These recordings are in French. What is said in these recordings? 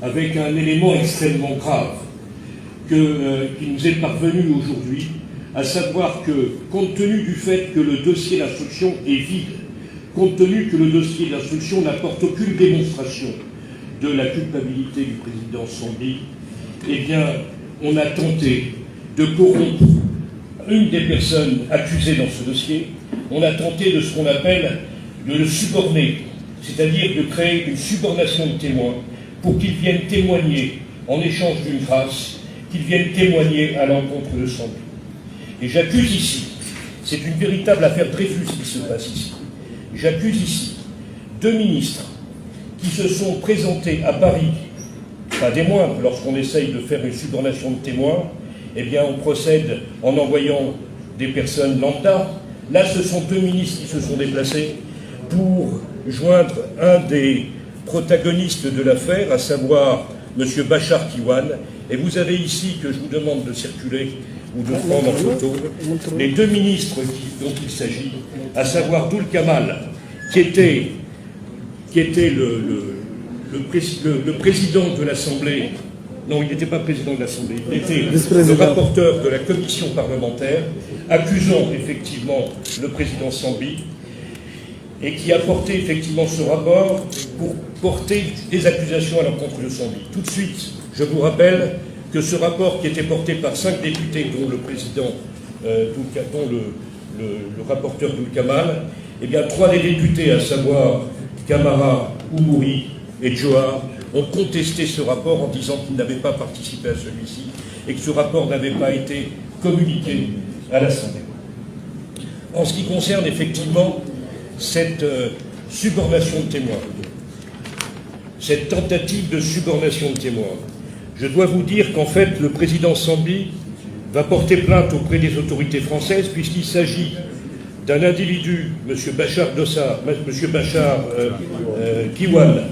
avec un élément extrêmement grave qui nous est parvenu aujourd'hui, à savoir que, compte tenu du fait que le dossier d'instruction est vide, compte tenu que le dossier d'instruction n'apporte aucune démonstration de la culpabilité du président Sambi, eh bien, on a tenté de corrompre une des personnes accusées dans ce dossier. On a tenté de ce qu'on appelle de le suborner, c'est-à-dire de créer une subornation de témoins pour qu'ils viennent témoigner en échange d'une grâce, qu'ils viennent témoigner à l'encontre de Sambi. Et j'accuse ici, c'est une véritable affaire Dreyfus qui se passe ici, j'accuse ici 2 ministres qui se sont présentés à Paris, pas des moindres, lorsqu'on essaye de faire une subornation de témoins, eh bien on procède en envoyant des personnes lambda. Là, ce sont 2 ministres qui se sont déplacés pour joindre un des protagonistes de l'affaire, à savoir M. Bachar Kiwan. Et vous avez ici, que je vous demande de circuler ou de prendre en photo, les 2 ministres dont il s'agit, à savoir Doul Kamal, qui était le président de l'Assemblée. Non, il n'était pas président de l'Assemblée, il était le rapporteur de la commission parlementaire, accusant effectivement le président Sambi, et qui a porté effectivement ce rapport pour porter des accusations à l'encontre de Sambi. Tout de suite, je vous rappelle que ce rapport, qui était porté par 5 députés, dont le président, dont le rapporteur Doul Kamal, eh bien 3 des députés, à savoir Camara, Oumouri et Johar, ont contesté ce rapport en disant qu'ils n'avaient pas participé à celui-ci et que ce rapport n'avait pas été communiqué à l'Assemblée. En ce qui concerne effectivement cette subornation de témoins, cette tentative de subornation de témoins, je dois vous dire qu'en fait, le président Sambi va porter plainte auprès des autorités françaises puisqu'il s'agit d'un individu, M. Bachar Kiwan,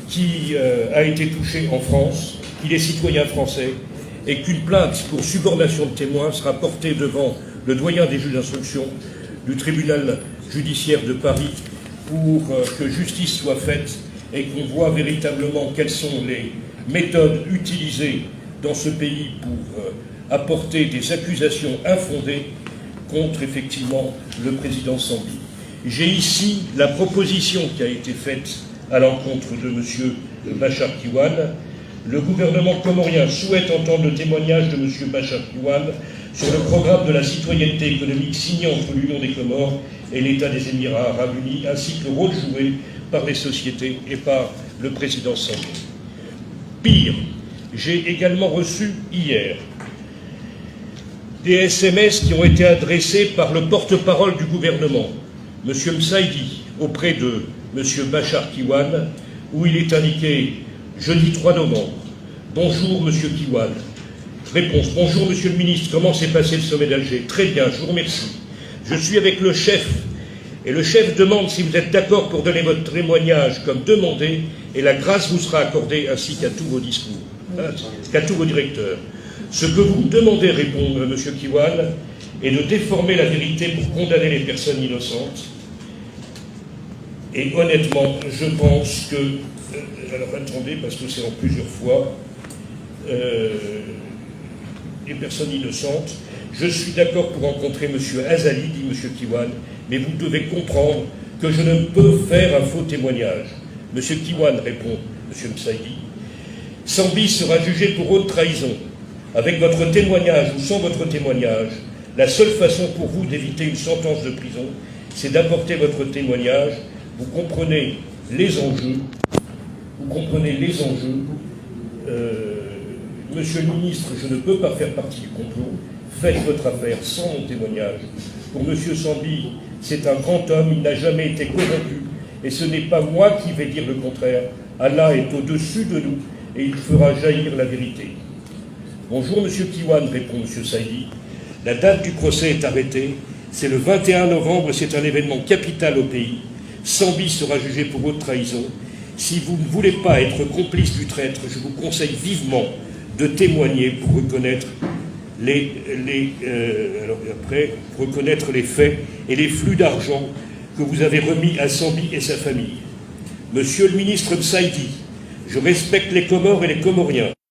qui a été touché en France, qu'il est citoyen français, et qu'une plainte pour subornation de témoins sera portée devant le doyen des juges d'instruction du tribunal judiciaire de Paris pour que justice soit faite et qu'on voit véritablement quelles sont les méthodes utilisées dans ce pays pour apporter des accusations infondées contre effectivement le président Sambi. J'ai ici la proposition qui a été faite à l'encontre de M. Bachar Kiwan. Le gouvernement comorien souhaite entendre le témoignage de M. Bachar Kiwan sur le programme de la citoyenneté économique signé entre l'Union des Comores et l'État des Émirats arabes unis, ainsi que le rôle joué par les sociétés et par le président Sambi. Pire, j'ai également reçu hier des SMS qui ont été adressés par le porte-parole du gouvernement, M. Msaidi, auprès de M. Bachar Kiwan, où il est indiqué jeudi 3 novembre. Bonjour M. Kiwan. Réponse. Bonjour Monsieur le ministre, comment s'est passé le sommet d'Alger? Très bien, je vous remercie. Je suis avec le chef, et le chef demande si vous êtes d'accord pour donner votre témoignage comme demandé, et la grâce vous sera accordée ainsi qu'à tous vos discours, qu'à tous vos directeurs. Ce que vous me demandez, répond M. Kiwan, est de déformer la vérité pour condamner les personnes innocentes. Et honnêtement, je pense que... alors attendez, parce que c'est en plusieurs fois... les personnes innocentes. Je suis d'accord pour rencontrer M. Azali, dit M. Kiwan, mais vous devez comprendre que je ne peux faire un faux témoignage. M. Kiwan, répond M. Msaidi, Sambi sera jugé pour haute trahison. Avec votre témoignage ou sans votre témoignage, la seule façon pour vous d'éviter une sentence de prison, c'est d'apporter votre témoignage. Vous comprenez les enjeux. Vous comprenez les enjeux. Monsieur le ministre, je ne peux pas faire partie du complot. Faites votre affaire sans mon témoignage. Pour Monsieur Sambi, c'est un grand homme, il n'a jamais été corrompu. Et ce n'est pas moi qui vais dire le contraire. Allah est au-dessus de nous et il fera jaillir la vérité. Bonjour Monsieur Kiwan, répond Monsieur Saidi. La date du procès est arrêtée. C'est le 21 novembre, c'est un événement capital au pays. Sambi sera jugé pour haute trahison. Si vous ne voulez pas être complice du traître, je vous conseille vivement de témoigner pour reconnaître reconnaître les faits et les flux d'argent que vous avez remis à Sambi et sa famille. Monsieur le ministre Msaidi, Je respecte les Comores et les Comoriens.